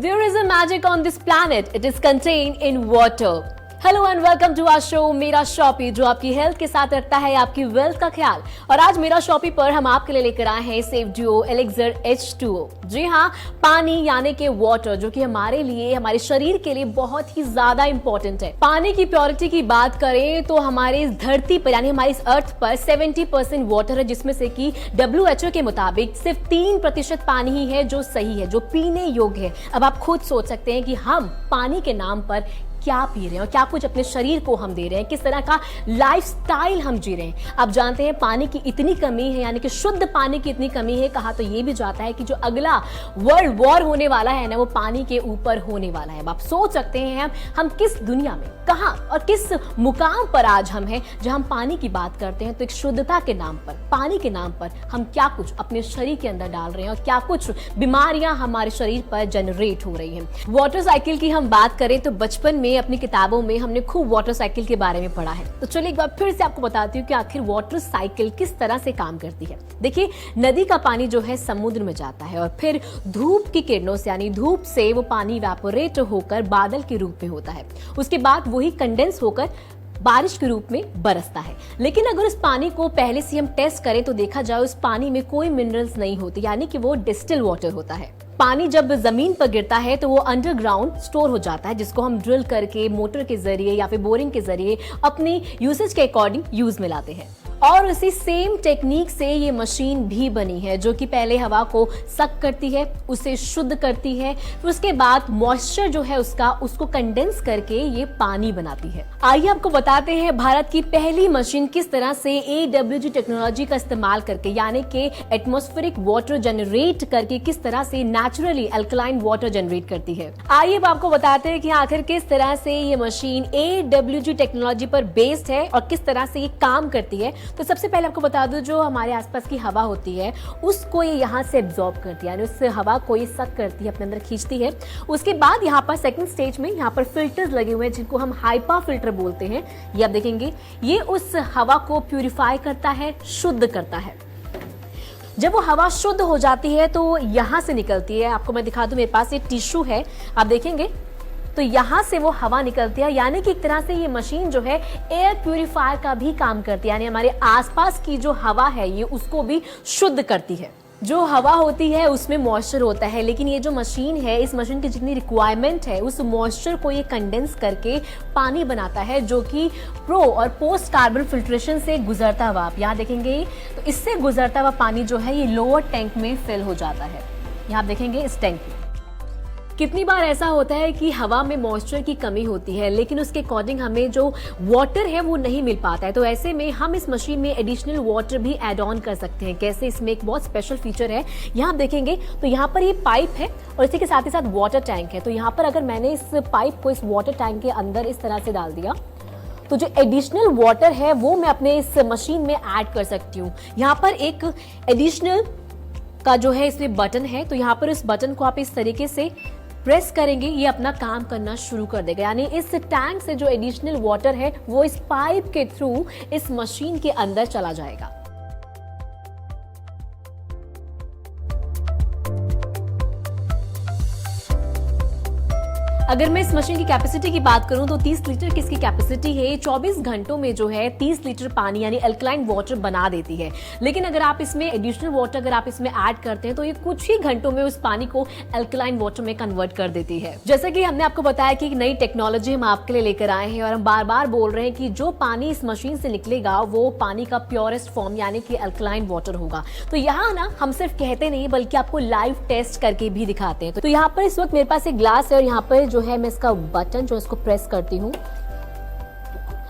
There is a magic on this planet. It is contained in water. Hello and welcome to our show मेरा शॉपी, जो आपकी health के साथ रखता है आपकी वेल्थ का ख्याल। और आज मेरा शॉपी पर हम आपके लिए लेकर आए हैं सेफ डुओ एलिक्सर H2O। जी हाँ, पानी यानी कि वाटर, जो कि हमारे लिए, हमारे शरीर के लिए बहुत ही ज्यादा इंपॉर्टेंट है। पानी की प्योरिटी की बात करें तो हमारे इस धरती पर यानी हमारी इस अर्थ पर 70% वाटर है, जिसमें से कि WHO के मुताबिक सिर्फ 3% पानी ही है जो सही है, जो पीने योग्य है। अब आप खुद सोच सकते हैं कि हम पानी के नाम पर क्या पी रहे हैं और क्या कुछ अपने शरीर को हम दे रहे हैं, किस तरह का लाइफस्टाइल हम जी रहे हैं। आप जानते हैं पानी की इतनी कमी है, यानी कि शुद्ध पानी की इतनी कमी है, कहा तो ये भी जाता है कि जो अगला वर्ल्ड वॉर होने वाला है ना, वो पानी के ऊपर होने वाला है। अब आप सोच सकते हैं हम किस दुनिया में, कहां और किस मुकाम पर आज हम हैं, जहां हम पानी की बात करते हैं तो एक शुद्धता के नाम पर, पानी के नाम पर हम क्या कुछ अपने शरीर के अंदर डाल रहे हैं और क्या कुछ बीमारियां हमारे शरीर पर जनरेट हो रही हैं। वाटर साइकिल की हम बात करें तो बचपन में अपनी किताबों में हमने खूब वाटर साइकिल के बारे में पढ़ा है। तो चलिए एक बार फिर से आपको बताती हूँ कि आखिर वाटर साइकिल किस तरह से काम करती है। देखिए, नदी का पानी जो है समुद्र में जाता है और फिर धूप की किरणों से, यानी धूप से वो पानी इवेपोरेट होकर बादल के रूप में होता है। उसके बाद वही कंडेंस होकर बारिश के रूप में बरसता है। लेकिन अगर उस पानी को पहले से हम टेस्ट करें तो देखा जाए उस पानी में कोई मिनरल्स नहीं होते, यानी कि वो डिस्टिल वाटर होता है। पानी जब जमीन पर गिरता है तो वो अंडरग्राउंड स्टोर हो जाता है, जिसको हम ड्रिल करके मोटर के जरिए या फिर बोरिंग के जरिए अपनी यूसेज के अकॉर्डिंग यूज में लाते हैं। और उसी सेम टेक्निक से ये मशीन भी बनी है, जो कि पहले हवा को सक करती है, उसे शुद्ध करती है, फिर उसके बाद मॉइस्चर जो है उसको कंडेंस करके ये पानी बनाती है। आइए आपको बताते हैं भारत की पहली मशीन किस तरह से AWG टेक्नोलॉजी का इस्तेमाल करके, यानी कि एटमॉस्फेरिक वाटर जनरेट करके किस तरह से नेचुरली अल्कलाइन वाटर जनरेट करती है। आइए अब आपको बताते हैं कि आखिर किस तरह से ये मशीन AWG टेक्नोलॉजी पर बेस्ड है और किस तरह से ये काम करती है। तो सबसे पहले आपको बता दूं, जो हमारे आसपास की हवा होती है उसको ये यहाँ से एब्जॉर्ब करती है, यानी उस हवा को ये सक करती है, अपने अंदर खींचती है। उसके बाद यहाँ पर सेकंड स्टेज में यहाँ पर फिल्टर्स लगे हुए हैं, जिनको हम हाइपा फिल्टर बोलते हैं। ये आप देखेंगे, ये उस हवा को प्यूरिफाई करता है, शुद्ध करता है। जब वो हवा शुद्ध हो जाती है तो यहाँ से निकलती है। आपको मैं दिखा दूं, मेरे पास ये टिश्यू है, आप देखेंगे तो यहाँ से वो हवा निकलती है, यानी कि एक तरह से ये मशीन जो है एयर प्यूरिफायर का भी काम करती है, यानी हमारे आसपास की जो हवा है ये उसको भी शुद्ध करती है। जो हवा होती है उसमें मॉइस्चर होता है, लेकिन ये जो मशीन है, इस मशीन की जितनी रिक्वायरमेंट है उस मॉइस्चर को ये कंडेंस करके पानी बनाता है, जो कि प्रो और पोस्ट कार्बन फिल्ट्रेशन से गुजरता हुआ, आप यहाँ देखेंगे तो इससे गुजरता हुआ पानी जो है ये लोअर टैंक में फिल हो जाता है। यहाँ देखेंगे इस टैंक में कितनी बार ऐसा होता है कि हवा में मॉइस्चर की कमी होती है, लेकिन उसके अकॉर्डिंग हमें जो वाटर है वो नहीं मिल पाता है। तो ऐसे में हम इस मशीन में एडिशनल वाटर भी ऐड ऑन कर सकते हैं। कैसे? इसमें एक बहुत स्पेशल फीचर है, यहाँ आप देखेंगे तो यहाँ पर ये पाइप है और इसी के साथ ही साथ वाटर टैंक है। तो यहाँ पर अगर मैंने इस पाइप को इस वाटर टैंक के अंदर इस तरह से डाल दिया तो जो एडिशनल वाटर है वो मैं अपने इस मशीन में ऐड कर सकती हूँ। यहाँ पर एक एडिशनल का जो है इसमें बटन है, तो यहाँ पर इस बटन को आप इस तरीके से प्रेस करेंगे, ये अपना काम करना शुरू कर देगा, यानी इस टैंक से जो एडिशनल वाटर है वो इस पाइप के थ्रू इस मशीन के अंदर चला जाएगा। अगर मैं इस मशीन की कैपेसिटी की बात करूं तो 30 लीटर की इसकी कैपेसिटी है। 24 घंटों में जो है 30 लीटर पानी यानी अल्कलाइन वाटर बना देती है। लेकिन अगर आप इसमें एडिशनल वाटर अगर आप इसमें ऐड करते हैं तो ये कुछ ही घंटों में उस पानी को अल्कलाइन वाटर में कन्वर्ट कर देती है। जैसे कि हमने आपको बताया कि एक नई टेक्नोलॉजी हम आपके लिए लेकर आए हैं और हम बार बार बोल रहे हैं कि जो पानी इस मशीन से निकलेगा वो पानी का प्योरेस्ट फॉर्म यानी कि अल्कलाइन वाटर होगा। तो यहाँ ना हम सिर्फ कहते नहीं बल्कि आपको लाइव टेस्ट करके भी दिखाते हैं। तो यहाँ पर इस वक्त मेरे पास एक ग्लास है और यहाँ पर जो है मैं इसका बटन जो इसको प्रेस करती हूँ।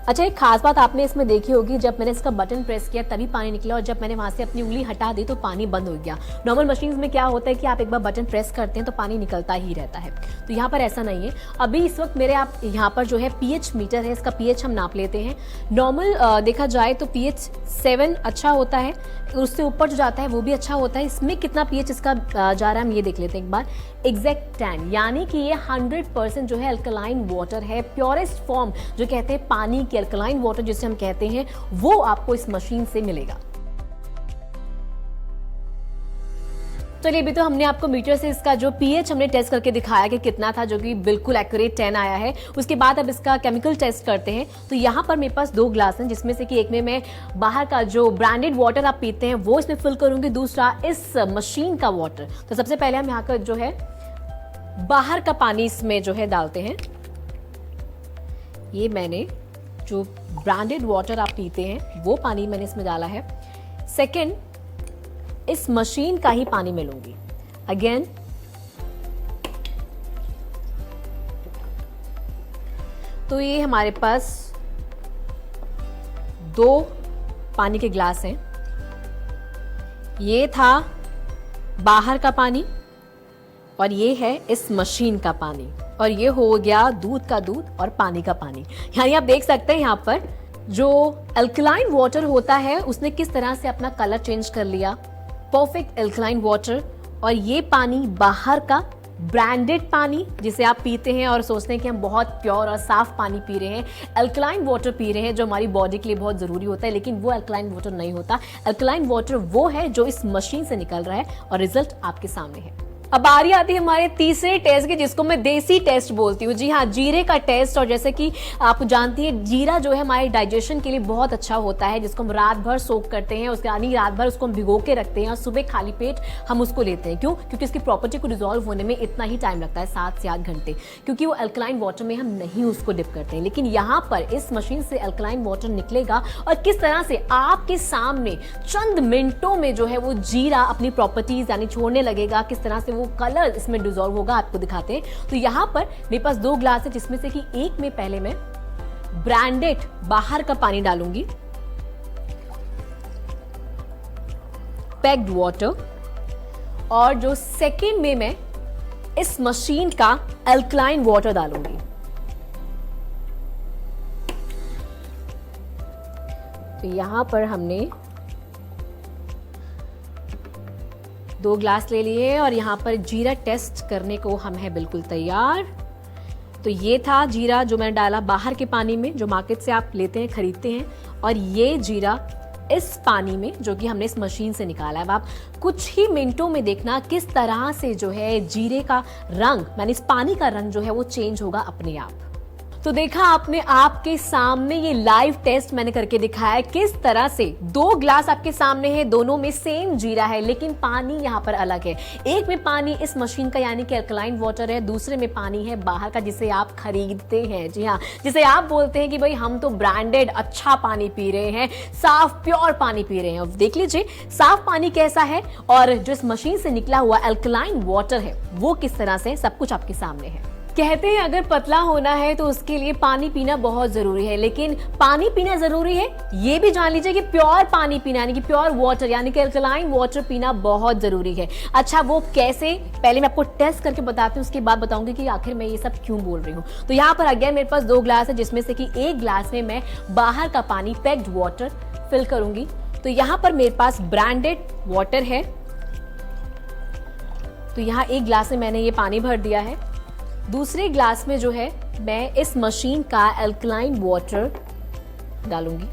अच्छा, एक खास बात आपने इसमें देखी होगी, जब मैंने इसका बटन प्रेस किया तभी पानी निकला और जब मैंने वहां से अपनी उंगली हटा दी तो पानी बंद हो गया। नॉर्मल मशीन्स में क्या होता है कि आप एक बार बटन प्रेस करते हैं तो पानी निकलता ही रहता है, तो यहाँ पर ऐसा नहीं है। अभी इस वक्त मेरे आप यहाँ पर जो है पीएच मीटर है, इसका पीएच हम नाप लेते हैं। नॉर्मल देखा जाए तो पीएच 7 अच्छा होता है, उससे ऊपर जो जाता है वो भी अच्छा होता है। इसमें कितना पीएच इसका जा रहा है हम ये देख लेते हैं एक बार। एग्जैक्ट 10, यानी कि ये 100% जो है अल्कलाइन वाटर है, प्योरेस्ट फॉर्म जो कहते हैं पानी की अल्कलाइन वाटर जिसे हम कहते हैं, वो आपको इस मशीन से मिलेगा। चलिए अभी तो हमने आपको मीटर से इसका जो पीएच हमने टेस्ट करके दिखाया कि कितना था, जो कि बिल्कुल एक्यूरेट 10 आया है। उसके बाद अब इसका केमिकल टेस्ट करते हैं। तो यहाँ पर मेरे पास 2 ग्लास हैं, जिसमें से कि एक में मैं बाहर का जो ब्रांडेड वाटर आप पीते हैं वो इसमें फिल करूंगी, दूसरा इस मशीन का वाटर। तो सबसे पहले हम यहाँ का जो है बाहर का पानी इसमें जो है डालते हैं। ये मैंने जो ब्रांडेड वाटर आप पीते हैं वो पानी मैंने इसमें डाला है। सेकेंड, इस मशीन का ही पानी मैं लूंगी। अगेन तो ये हमारे पास 2 पानी के ग्लास हैं। ये था बाहर का पानी और ये है इस मशीन का पानी, और ये हो गया दूध का दूध और पानी का पानी। यानी आप देख सकते हैं यहाँ पर जो अल्कलाइन वाटर होता है उसने किस तरह से अपना कलर चेंज कर लिया। परफेक्ट अल्कलाइन वाटर, और ये पानी बाहर का ब्रांडेड पानी जिसे आप पीते हैं और सोचते हैं कि हम बहुत प्योर और साफ पानी पी रहे हैं, अल्कलाइन वाटर पी रहे हैं जो हमारी बॉडी के लिए बहुत जरूरी होता है, लेकिन वो अल्कलाइन वाटर नहीं होता। अल्कलाइन वाटर वो है जो इस मशीन से निकल रहा है और रिजल्ट आपके सामने है। अब बारी आती है हमारे तीसरे टेस्ट की, जिसको मैं देसी टेस्ट बोलती हूँ। जी हाँ, जीरे का टेस्ट। और जैसे कि आप जानती हैं जीरा जो है हमारे डाइजेशन के लिए बहुत अच्छा होता है, जिसको हम रात भर सोक करते हैं, उसके यानी रात भर उसको हम भिगो के रखते हैं और सुबह खाली पेट हम उसको लेते हैं। क्यों? क्योंकि इसकी प्रॉपर्टी को डिजोल्व होने में इतना ही टाइम लगता है, 7 से 8 घंटे, क्योंकि वो अल्कलाइन वाटर में हम नहीं उसको डिप करते हैं। लेकिन यहाँ पर इस मशीन से अल्कलाइन वाटर निकलेगा और किस तरह से आपके सामने चंद मिनटों में जो है वो जीरा अपनी प्रॉपर्टीज यानी छोड़ने लगेगा, किस तरह से वो कलर इसमें डिसॉल्व होगा, आपको दिखाते हैं। तो यहां पर मेरे पास 2 ग्लास है, जिसमें से कि एक में पहले मैं ब्रांडेड बाहर का पानी डालूंगी, पैक्ड वाटर, और जो सेकेंड में मैं इस मशीन का अल्कलाइन वाटर डालूंगी। तो यहां पर हमने 2 ग्लास ले लिए और यहाँ पर जीरा टेस्ट करने को हम है बिल्कुल तैयार। तो ये था जीरा जो मैंने डाला बाहर के पानी में, जो मार्केट से आप लेते हैं, खरीदते हैं, और ये जीरा इस पानी में जो कि हमने इस मशीन से निकाला है। अब आप कुछ ही मिनटों में देखना किस तरह से जो है जीरे का रंग, यानी इस पानी का रंग जो है वो चेंज होगा अपने आप। तो देखा आपने, आपके सामने ये लाइव टेस्ट मैंने करके दिखाया है किस तरह से 2 ग्लास आपके सामने है, दोनों में सेम जीरा है, लेकिन पानी यहाँ पर अलग है। एक में पानी इस मशीन का यानी कि अल्कलाइन वाटर है, दूसरे में पानी है बाहर का जिसे आप खरीदते हैं। जी हाँ, जिसे आप बोलते हैं कि भाई हम तो ब्रांडेड अच्छा पानी पी रहे हैं, साफ प्योर पानी पी रहे हैं। देख लीजिए साफ पानी कैसा है और जो इस मशीन से निकला हुआ अल्कलाइन वाटर है वो किस तरह से, सब कुछ आपके सामने है। कहते हैं अगर पतला होना है तो उसके लिए पानी पीना बहुत जरूरी है, लेकिन पानी पीना जरूरी है ये भी जान लीजिए कि प्योर पानी पीना यानी कि प्योर वाटर यानी कि अल्कलाइन वाटर पीना बहुत जरूरी है। अच्छा वो कैसे, पहले मैं आपको टेस्ट करके बताती हूँ, उसके बाद बताऊंगी कि आखिर मैं ये सब क्यों बोल रही हूँ। तो यहाँ पर अगेन मेरे पास 2 ग्लास है, जिसमें से कि एक ग्लास में मैं बाहर का पानी पैक्ड वाटर फिल करूंगी। तो यहाँ पर मेरे पास ब्रांडेड वाटर है, तो यहाँ एक ग्लास में मैंने ये पानी भर दिया है। दूसरे ग्लास में जो है मैं इस मशीन का अल्कलाइन वाटर डालूंगी।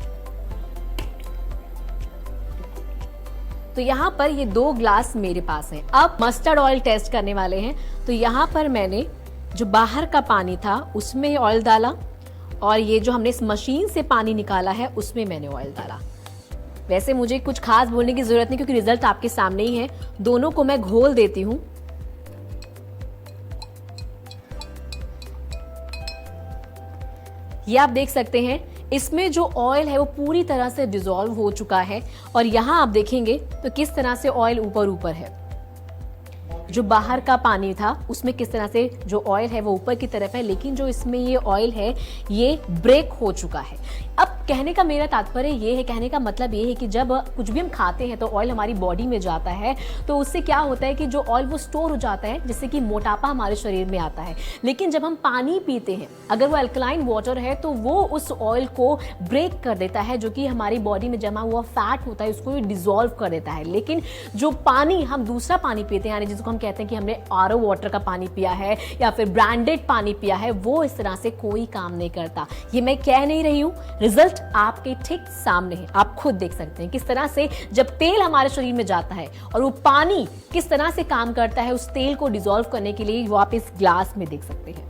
तो यहां पर ये 2 ग्लास मेरे पास हैं। अब मस्टर्ड ऑयल टेस्ट करने वाले हैं। तो यहां पर मैंने जो बाहर का पानी था उसमें ऑयल डाला, और ये जो हमने इस मशीन से पानी निकाला है उसमें मैंने ऑयल डाला। वैसे मुझे कुछ खास बोलने की जरूरत नहीं क्योंकि रिजल्ट आपके सामने ही है। दोनों को मैं घोल देती हूं। ये आप देख सकते हैं इसमें जो ऑयल है वो पूरी तरह से डिसॉल्व हो चुका है, और यहां आप देखेंगे तो किस तरह से ऑयल ऊपर ऊपर है। जो बाहर का पानी था उसमें किस तरह से जो ऑयल है वो ऊपर की तरफ है, लेकिन जो इसमें ये ऑयल है ये ब्रेक हो चुका है। अब कहने का मेरा तात्पर्य ये है, कहने का मतलब ये है कि जब कुछ भी हम खाते हैं तो ऑयल हमारी बॉडी में जाता है, तो उससे क्या होता है कि जो ऑयल वो स्टोर हो जाता है, जिससे कि मोटापा हमारे शरीर में आता है। लेकिन जब हम पानी पीते हैं, अगर वो अल्कलाइन वाटर है तो वो उस ऑयल को ब्रेक कर देता है, जो कि हमारी बॉडी में जमा हुआ फैट होता है उसको डिसॉल्व कर देता है। लेकिन जो पानी हम दूसरा पानी पीते हैं, यानी जिसको हम कहते हैं कि हमने आरओ वाटर का पानी पिया है या फिर ब्रांडेड पानी पिया है, वो इस तरह से कोई काम नहीं करता। ये मैं कह नहीं रही हूं, रिजल्ट रिजल्ट आपके ठीक सामने है। आप खुद देख सकते हैं किस तरह से जब तेल हमारे शरीर में जाता है और वो पानी किस तरह से काम करता है उस तेल को डिसॉल्व करने के लिए, वो आप इस ग्लास में देख सकते हैं।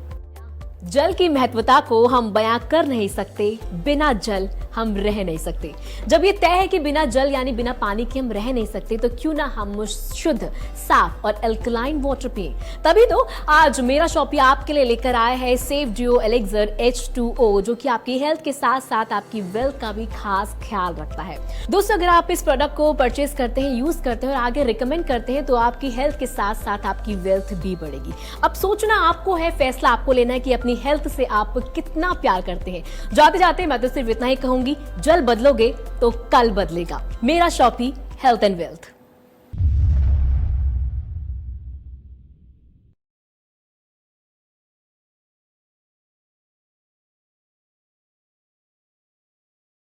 जल की महत्वता को हम बयां कर नहीं सकते, बिना जल हम रह नहीं सकते। जब ये तय है कि बिना जल यानी बिना पानी के हम रह नहीं सकते, तो क्यों ना हम शुद्ध, साफ और एल्कलाइन वाटर पिए। तभी तो आज मेरा शॉपी आपके लिए लेकर आया है सेफ डियो एलेक्सर H2O, जो कि आपकी हेल्थ के साथ साथ आपकी वेल्थ का भी खास ख्याल रखता है। दोस्तों, अगर आप इस प्रोडक्ट को परचेस करते हैं, यूज करते हैं और आगे रिकमेंड करते हैं, तो आपकी हेल्थ के साथ साथ आपकी वेल्थ भी बढ़ेगी। अब सोचना आपको है, फैसला आपको लेना है कि अपनी हेल्थ से आप कितना प्यार करते हैं। जाते जाते मैं तो सिर्फ इतना ही कहूंगी, जल बदलोगे तो कल बदलेगा। मेरा शॉपी, हेल्थ एंड वेल्थ।